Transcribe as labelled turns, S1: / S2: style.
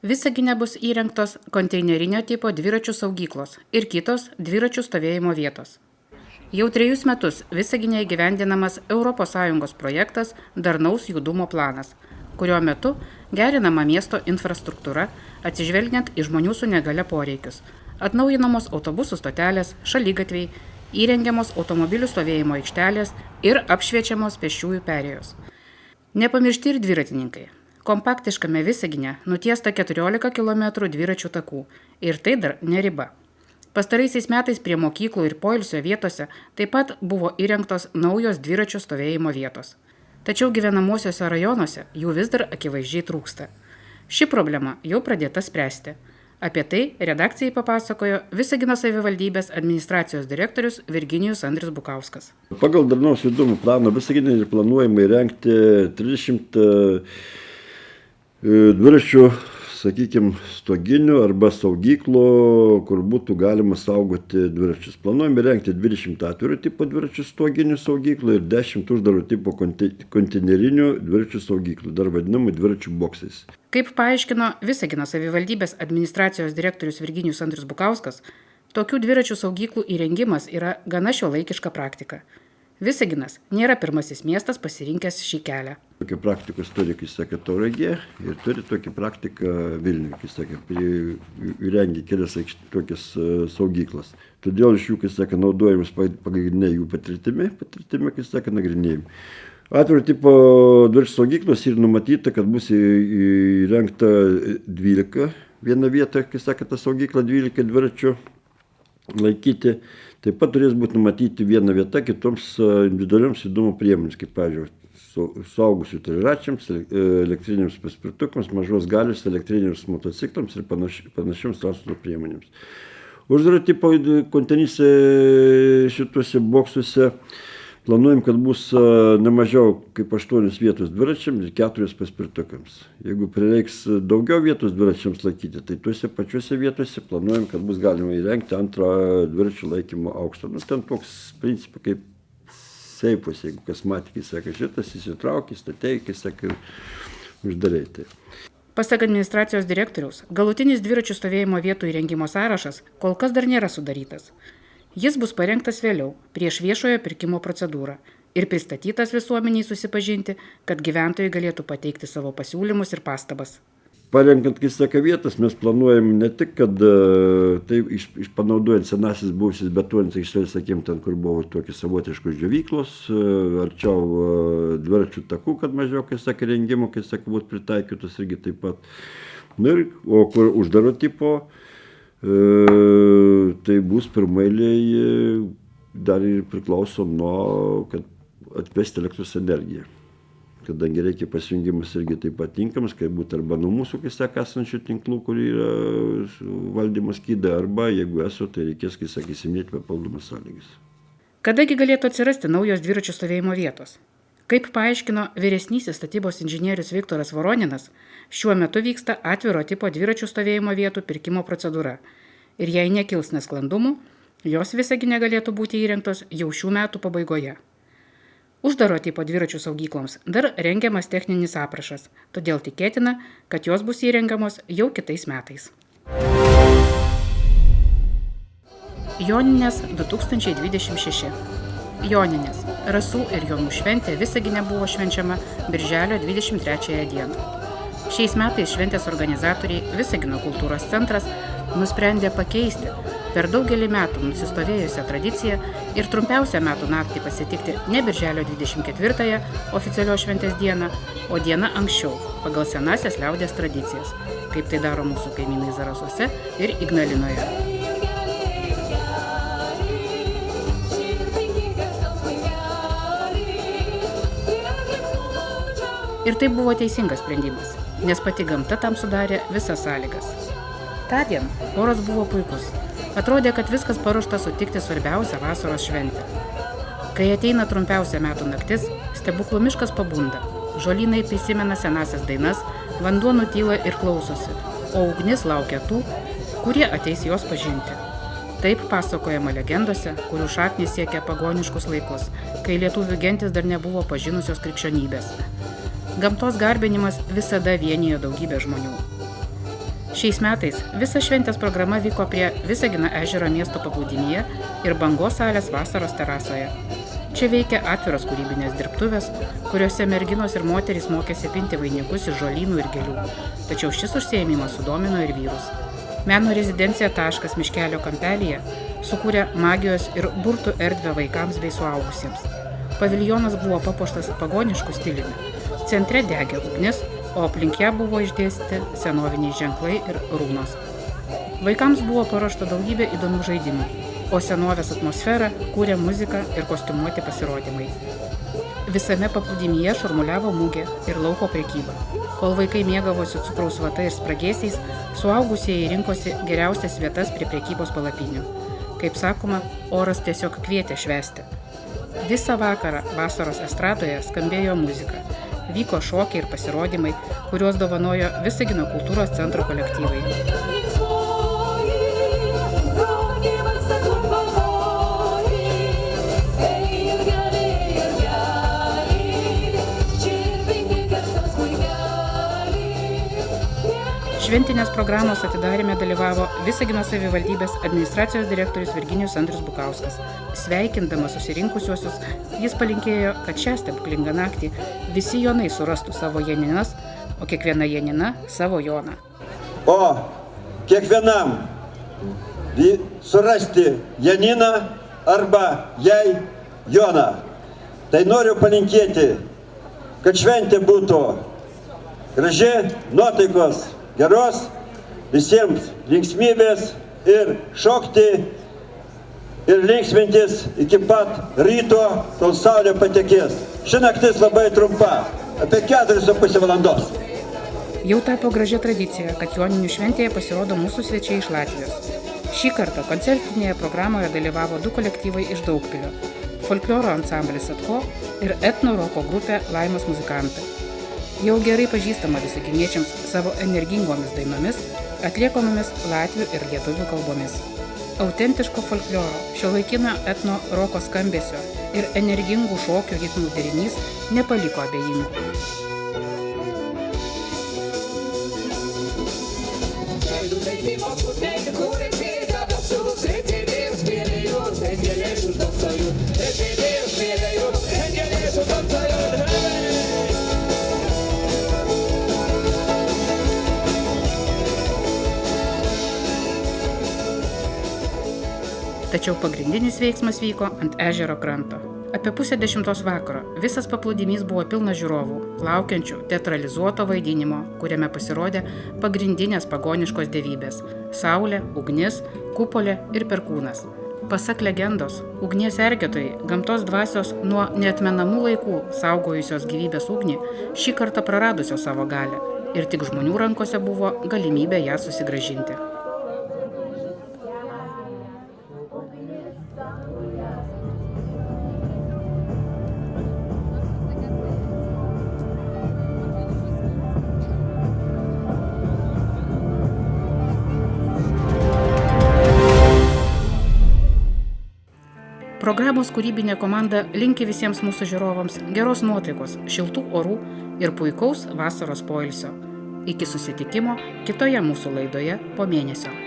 S1: Visagine bus įrengtos konteinerinio tipo dviračių saugyklos ir kitos dviračių stovėjimo vietos. Jau 3 metus Visagine įgyvendinamas ES projektas Darnaus judumo planas, kurio metu gerinama miesto infrastruktūra, atsižvelgiant į žmonių su negale poreikius, atnaujinamos autobusų stotelės, šaligatviai, įrengiamos automobilių stovėjimo aikštelės ir apšviečiamos pėsčiųjų perėjos. Nepamiršti ir dviratininkai. Kompaktiškame Visagine nutiesta 14 km dviračių takų ir tai dar ne riba. Pastaraisiais metais prie mokyklų ir poilsio vietose taip pat buvo įrengtos naujos dviračių stovėjimo vietos. Tačiau gyvenamosiuose rajonuose jų vis dar akivaizdžiai trūksta. Ši problema jau pradėta spręsti. Apie tai redakcijai papasakojo Visagino savivaldybės administracijos direktorius Virginijus Andrius Bukauskas.
S2: Pagal Darnaus judumo planą Visagine planuojama įrengti 30 dviračių, stoginių arba saugyklų, kur būtų galima saugoti dviračius. Planuojame įrengti 20 atviro tipo dviračių stoginių saugyklų ir 10 uždaro tipo konteinerinių dviračių saugyklų, dar vadinamų dviračių boksais.
S1: Kaip paaiškino Visagino savivaldybės administracijos direktorius Virginijus Andrius Bukauskas, tokių dviračių saugyklų įrengimas yra gana šiuolaikiška praktika. Visaginas nėra pirmasis miestas pasirinkęs šį kelią.
S2: Tokia praktikos turi, Tauragė, ir turi tokią praktiką Vilniuje, įrengė kelias tokias saugyklas. Todėl iš jų, naudojamas pagrindinė jų patirtimi, nagrinėjimai. Atviro tipo dviračių saugyklos ir numatyta, kad bus įrengta 12, viena vieta, ta saugykla 12 dviračių laikyti. Taip pat turės būti numatyti viena vieta kitoms individualioms judumo priemonėms, kaip, pavyzdžiui, suaugusių triračiams, elektriniams paspirtukams, mažos galios elektriniams motociklams ir panašioms transporto priemonėms. Uždaro tipo konteineryse šituose boksuose planuojam, kad bus ne mažiau kaip 8 vietos dviračiams ir 4 paspirtukams. Jeigu prireiks daugiau vietos dviračiams laikyti, tai tuose pačiuose vietose planuojam, kad bus galima įrengti antrą dviračių laikymo aukštą. Ten toks principas kaip seifas, jeigu kas matė, šitas įsitraukė, statei, uždarai.
S1: Pasak administracijos direktoriaus, galutinis dviračių stovėjimo vietų įrengimo sąrašas kol kas dar nėra sudarytas. Jis bus parengtas vėliau, prieš viešojo pirkimo procedūrą ir pristatytas visuomeniai susipažinti, kad gyventojai galėtų pateikti savo pasiūlymus ir pastabas.
S2: Parenkant vietas, mes planuojam ne tik, kad tai panaudojant senasis buvusius betonines aikšteles, ten, kur buvo tokios savotiškos džiovyklos, arčiau dviračių takų, kad mažiau, rengimo, būtų pritaikytos irgi taip pat. O kur uždaro tipo, tai bus pirmailiai dar ir priklauso nuo, kad atvesti elektros energiją. Kadangi reikia pasijungimas irgi taip pat tinkamas, kaip būtų arba nuo mūsų esančių tinklų, kur yra valdymo skydai, arba jeigu esu, tai reikės, įsimėti papildomas sąlygas.
S1: Kadagi galėtų atsirasti naujos dviračių stovėjimo vietos? Kaip paaiškino vyresnysis statybos inžinierius Viktoras Voroninas, šiuo metu vyksta atviro tipo dviračių stovėjimo vietų pirkimo procedūra. Ir jei nekils nesklandumų, jos Visagine galėtų būti įrengtos jau šių metų pabaigoje. Uždaro tipo dviračių saugykloms dar rengiamas techninis aprašas, todėl tikėtina, kad jos bus įrengiamos jau kitais metais. Joninės 2026. Joninės. Rasų ir Jonų šventė Visagine buvo švenčiama birželio 23 dieną. Šiais metais šventės organizatoriai Visagino kultūros centras nusprendė pakeisti per daugelį metų nusistovėjusią tradiciją ir trumpiausią metų naktį pasitikti ne birželio 24 oficialios šventės dieną, o dieną anksčiau, pagal senasias liaudies tradicijas, kaip tai daro mūsų kaimynai Zarasuose ir Ignalinoje. Ir tai buvo teisingas sprendimas, nes pati gamta tam sudarė visas sąlygas. Tądien oras buvo puikus. Atrodė, kad viskas paruošta sutikti svarbiausią vasaros šventę. Kai ateina trumpiausia metų naktis, stebuklų miškas pabunda. Žolynai prisimena senasias dainas, vanduo nutyla ir klausosi, o ugnis laukia tų, kurie ateis jos pažinti. Taip pasakojama legendose, kurių šaknys siekia pagoniškus laikus, kai lietuvių gentis dar nebuvo pažinusios krikščionybės. Gamtos garbinimas visada vienijo daugybę žmonių. Šiais metais visa šventės programa vyko prie Visagino ežero miesto paplūdimyje ir Bangos salės vasaros terasoje. Čia veikia atviros kūrybinės dirbtuvės, kuriuose merginos ir moterys mokėsi pinti vainikus iš žolynų ir gėlių. Tačiau šis užsiėmimas sudomino ir vyrus. Meno rezidencija Taškas Miškelio kampelyje sukūrė magijos ir burtų erdvę vaikams bei suaugusiems. Paviljonas buvo papuoštas pagonišku stiliumi. Centre degė ugnis, o aplink ją buvo išdėstyti senoviniai ženklai ir runos. Vaikams buvo paruošta daugybė įdomių žaidimų, o senovės atmosferą kūrė muzika ir kostiumuoti pasirodymai. Visame paplūdimyje šurmuliavo mugė ir lauko prekyba. Kol vaikai mėgavosi cukraus vata ir spragėsiais, suaugusieji rinkosi geriausias vietas prie prekybos palapinių. Kaip sakoma, oras tiesiog kvietė švęsti. Visą vakarą vasaros estradoje skambėjo muzika. Vyko šokiai ir pasirodymai, kuriuos dovanojo Visagino kultūros centro kolektyvai. Šventinės programos atidaryme dalyvavo Visagino savivaldybės administracijos direktorius Virginijus Andrius Bukauskas. Sveikindamas susirinkusiuosius, jis palinkėjo, kad šią stebuklingą naktį visi jonai surastų savo janinas, o kiekviena janina savo joną.
S3: O kiekvienam surasti janiną arba jai joną. Tai noriu palinkėti, kad šventė būtų graži, nuotaikos geros, visiems linksmybės ir šokti ir linksmintis iki pat ryto, kol saulė patekės. Ši naktis labai trumpa, apie 4,5 valandos.
S1: Jau tapo gražia tradicija, kad joninių šventėje pasirodo mūsų svečiai iš Latvijos. Šį kartą koncertinėje programoje dalyvavo 2 kolektyvai iš Daugpilio – folkloro ansamblis Atko ir etno roko grupė Laimos muzikantai. Jau gerai pažįstama visaginiečiams savo energingomis dainomis, atliekamomis latvių ir lietuvių kalbomis. Autentiško folkloro, šiuolaikinio etno roko skambesio ir energingų šokių ritmų derinys nepaliko abejingų. Tačiau pagrindinis veiksmas vyko ant ežero kranto. Apie 9:30 vakaro visas paplūdimys buvo pilnas žiūrovų, laukiančių teatralizuoto vaidinimo, kuriame pasirodė pagrindinės pagoniškos dievybės – saulė, ugnis, kupolė ir perkūnas. Pasak legendos, ugnies sergėtojai, gamtos dvasios nuo neatmenamų laikų saugojusios gyvybės ugnį, šį kartą praradusios savo galią ir tik žmonių rankose buvo galimybė ją susigrąžinti. Programos kūrybinė komanda linki visiems mūsų žiūrovams geros nuotaikos, šiltų orų ir puikaus vasaros poilsio. Iki susitikimo kitoje mūsų laidoje po mėnesio.